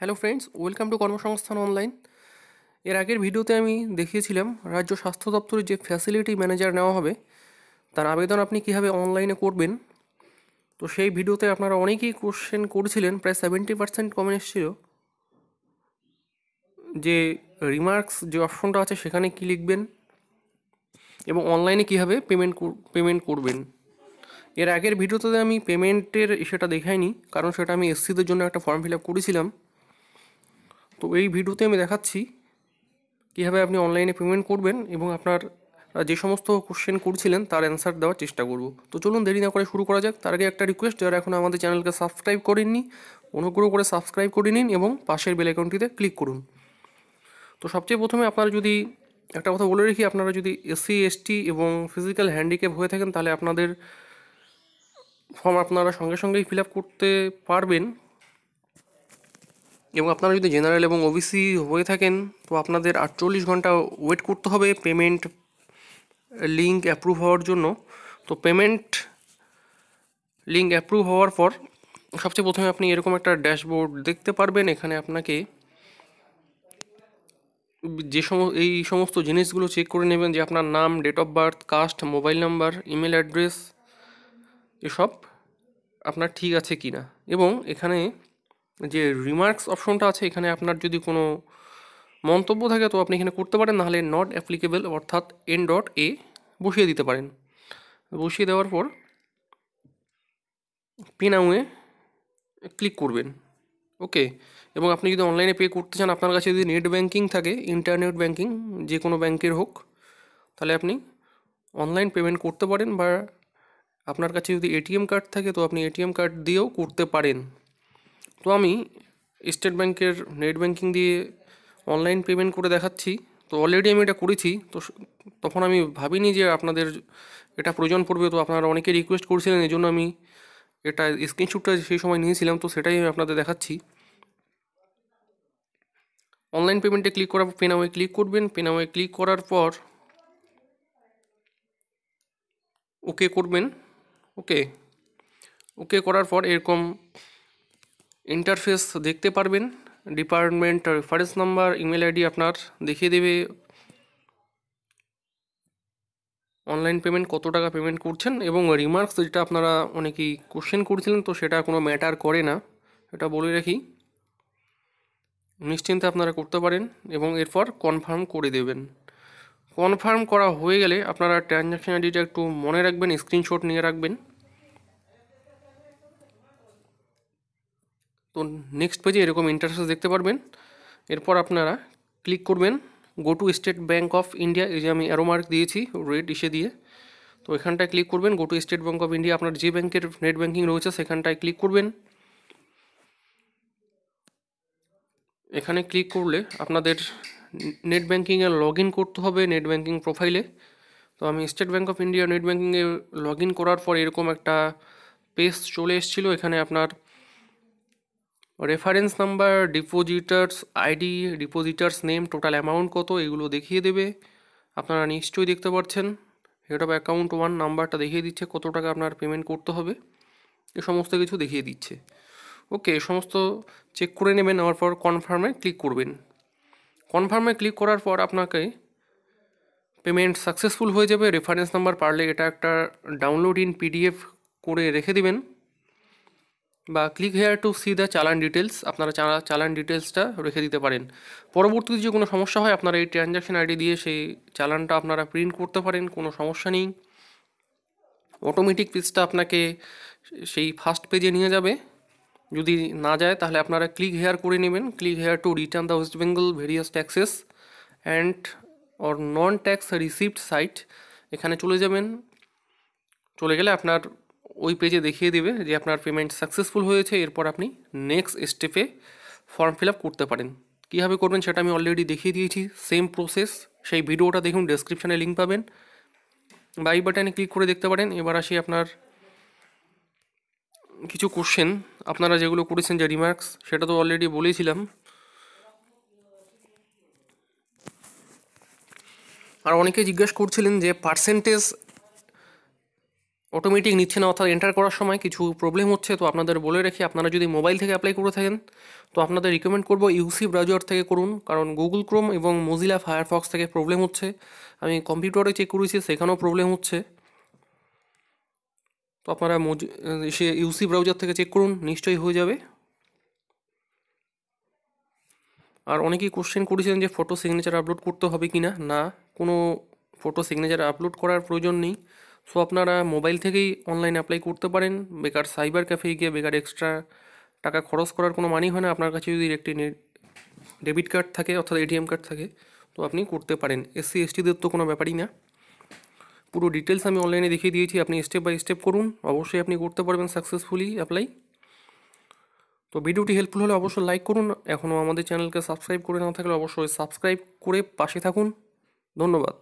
Hello friends, welcome to কর্মসংস্থান online. এর আগের ভিডিওতে আমি দেখিয়েছিলাম রাজ্য স্বাস্থ্য দপ্তরের যে ফ্যাসিলিটি ম্যানেজার নেওয়া হবে তার আবেদন আপনি কীভাবে অনলাইনে করবেন। তো সেই ভিডিওতে আপনারা অনেকেই কোশ্চেন করেছিলেন, প্রায় 70% কমেন্ট এসেছিল যে রিমার্কস যে অপশনটা আছে সেখানে কী লিখবেন এবং অনলাইনে কীভাবে পেমেন্ট করবেন। এর আগের ভিডিওতে আমি পেমেন্টের সেটা দেখাইনি, কারণ সেটা আমি এসসিদের জন্য একটা ফর্ম ফিল আপ করেছিলাম। তো এই ভিডিওতে আমি দেখাচ্ছি কীভাবে আপনি অনলাইনে পেমেন্ট করবেন এবং আপনার যে সমস্ত কোশ্চেন করছিলেন তার অ্যান্সার দেওয়ার চেষ্টা করব। তো চলুন দেরি না করে শুরু করা যাক। তার আগে একটা রিকোয়েস্ট, যারা এখন আমাদের চ্যানেলকে সাবস্ক্রাইব করেননি অনুগ্রহ করে সাবস্ক্রাইব করে নিন এবং পাশের বেল আইকনটিতে ক্লিক করুন। তো সবচেয়ে প্রথমে আপনারা যদি একটা কথা বলে রাখি, আপনারা যদি এসসি এসটি এবং ফিজিক্যাল হ্যান্ডিক্যাপ হয়ে থাকেন তাহলে আপনাদের ফর্ম আপনারা সঙ্গে সঙ্গেই ফিল আপ করতে পারবেন, এবং আপনারা যদি জেনারেল এবং ওবিসি হয়ে থাকেন তো আপনাদের 48 ঘন্টা ওয়েট করতে হবে পেমেন্ট লিঙ্ক অ্যাপ্রুভ হওয়ার জন্য। তো পেমেন্ট লিঙ্ক অ্যাপ্রুভ হওয়ার পর সবচেয়ে প্রথমে আপনি এরকম একটা ড্যাশবোর্ড দেখতে পারবেন। এখানে আপনাকে এই সমস্ত জিনিসগুলো চেক করে নেবেন যে আপনার নাম, date of birth, caste, mobile number, email address এসব আপনার ঠিক আছে কি না। এবং এখানে যে রিমার্কস অপশনটা আছে, এখানে আপনার যদি কোনো মন্তব্য থাকে তো আপনি এখানে করতে পারেন, নাহলে নট অ্যাপ্লিকেবল অর্থাৎ N.A বসিয়ে দিতে পারেন। বসিয়ে দেওয়ার পর পে নাউয়ে ক্লিক করবেন। ওকে। এবং আপনি যদি অনলাইনে পে করতে চান, আপনার কাছে যদি নেট ব্যাঙ্কিং থাকে, ইন্টারনেট ব্যাঙ্কিং যে কোনো ব্যাঙ্কের হোক, তাহলে আপনি অনলাইন পেমেন্ট করতে পারেন, বা আপনার কাছে যদি এটিএম কার্ড থাকে তো আপনি এটিএম কার্ড দিয়েও করতে পারেন। তো আমি স্টেট ব্যাঙ্কের নেট ব্যাঙ্কিং দিয়ে অনলাইন পেমেন্ট করে দেখাচ্ছি। তো অলরেডি আমি এটা করেছি, তো তখন আমি ভাবিনি যে আপনাদের এটা প্রয়োজন পড়বে। তো আপনারা অনেকে রিকোয়েস্ট করছিলেন, এই জন্য আমি এটা স্ক্রিনশটটা সেই সময় নিয়েছিলাম, তো সেটাই আমি আপনাদের দেখাচ্ছি। অনলাইন পেমেন্টে ক্লিক করার পর পে নাওয়ে ক্লিক করবেন। পে নাওয়ে ক্লিক করার পর ওকে করবেন। ওকে ওকে করার পর এরকম ইন্টারফেস দেখতে পারবেন। Department reference number, email ID আপনার দেখিয়ে দেবে অনলাইন পেমেন্ট কত টাকা পেমেন্ট করছেন। এবং রিমার্কস যেটা আপনারা অনেকেই কোশ্চেন করছিলেন, তো সেটা কোনো ম্যাটার করে না, এটা বলে রাখি, নিশ্চিন্তে আপনারা করতে পারেন। এবং এরপর কনফার্ম করে দেবেন। কনফার্ম করা হয়ে গেলে আপনারা ট্রানজ্যাকশন আইডিটা একটু মনে রাখবেন, স্ক্রিনশট নিয়ে রাখবেন। তো নেক্সট পেজে এরকম ইন্টারফেস দেখতে পারবেন। এরপর আপনারা ক্লিক করবেন go to state Bank of India, এই যে আমি অ্যারো মার্ক দিয়েছি রেড ইসে দিয়ে, তো এখানটায় ক্লিক করবেন। Go to state Bank of India, আপনার যে ব্যাঙ্কের নেট ব্যাঙ্কিং রয়েছে সেখানটায় ক্লিক করবেন। এখানে ক্লিক করলে আপনাদের নেট ব্যাঙ্কিংয়ে লগ ইন করতে হবে, নেট ব্যাঙ্কিং প্রোফাইলে। তো আমি State Bank of India net ব্যাঙ্কিংয়ে লগ ইন করার পর এরকম একটা পেজ চলে এসেছিলো। এখানে আপনার reference number, depositors ID, depositors name, total amount কত, এগুলো দেখিয়ে দেবে। আপনারা নিশ্চয়ই দেখতে পাচ্ছেন হেড অফ অ্যাকাউন্ট 1 নাম্বারটা দেখিয়ে দিচ্ছে কত টাকা আপনার পেমেন্ট করতে হবে, এ সমস্ত কিছু দেখিয়ে দিচ্ছে। ওকে, সমস্ত চেক করে নেবেন। নেওয়ার পর কনফার্মে ক্লিক করবেন। কনফার্মে ক্লিক করার পর আপনাকে পেমেন্ট সাকসেসফুল হয়ে যাবে। রেফারেন্স নাম্বার পারলে এটা একটা ডাউনলোড ইন পিডিএফ করে রেখে দেবেন, বা click here two C the চালান ডিটেলস, আপনারা চালান ডিটেলসটা রেখে দিতে পারেন। পরবর্তীতে যে কোনো সমস্যা হয় আপনারা এই ট্রানজ্যাকশন আইডি দিয়ে সেই চালানটা আপনারা প্রিন্ট করতে পারেন, কোনো সমস্যা নেই। অটোমেটিক পেজটা আপনাকে সেই ফার্স্ট পেজে নিয়ে যাবে। যদি না যায় তাহলে আপনারা ক্লিক হেয়ার করে নেবেন, click here to return the West Bengal various taxes and or non tax receipt site, এখানে চলে যাবেন। চলে গেলে আপনার ওই পেজে দেখিয়ে দেবে যে আপনার পেমেন্ট সাকসেসফুল হয়েছে। এরপর আপনি নেক্সট স্টেপে ফর্ম ফিল আপ করতে পারেন। কীভাবে করবেন সেটা আমি অলরেডি দেখিয়ে দিয়েছি, সেম প্রসেস। সেই ভিডিওটা দেখুন, ডেসক্রিপশানে লিঙ্ক পাবেন, বা এই বাটনে ক্লিক করে দেখতে পারেন। এবার আসি আপনার কিছু কোশ্চেন আপনারা যেগুলো করেছেন যে রিমার্কস, সেটা তো অলরেডি বলেছিলাম। আর অনেকে জিজ্ঞাসা করছিলেন যে পার্সেন্টেজ অটোমেটিক নিচ্ছে না, অর্থাৎ এন্টার করার সময় কিছু প্রবলেম হচ্ছে। তো আপনাদের বলে রাখি, আপনারা যদি মোবাইল থেকে অ্যাপ্লাই করে থাকেন তো আপনাদের রিকমেন্ড করবো ইউসি ব্রাউজার থেকে করুন, কারণ গুগল ক্রোম এবং মোজিলা ফায়ারফক্স থেকে প্রবলেম হচ্ছে। আমি কম্পিউটারে চেক করেছি, সেখানেও প্রবলেম হচ্ছে। তো আপনারা সে ইউসি ব্রাউজার থেকে চেক করুন, নিশ্চয়ই হয়ে যাবে। আর অনেকেই কোশ্চেন করেছিলেন যে ফটো সিগনেচার আপলোড করতে হবে কি না। না, কোনো ফটো সিগনেচার আপলোড করার প্রয়োজন নেই। সো আপনারা মোবাইল থেকেই অনলাইন অ্যাপ্লাই করতে পারেন। বেকার সাইবার ক্যাফে গিয়ে বেকার এক্সট্রা টাকা খরচ করার কোনো মানেই হয় না। আপনার কাছে যদি একটি ডেবিট কার্ড থাকে অর্থাৎ এটিএম কার্ড থাকে তো আপনি করতে পারেন। এসসি এসটিদের তো কোনো ব্যাপারই না। পুরো ডিটেলস আমি অনলাইনে দেখিয়ে দিয়েছি, আপনি স্টেপ বাই স্টেপ করুন, অবশ্যই আপনি করতে পারবেন সাকসেসফুলি অ্যাপ্লাই। তো ভিডিওটি হেল্পফুল হলে অবশ্যই লাইক করুন। এখনও আমাদের চ্যানেলকে সাবস্ক্রাইব করে না থাকলে অবশ্যই সাবস্ক্রাইব করে পাশে থাকুন। ধন্যবাদ।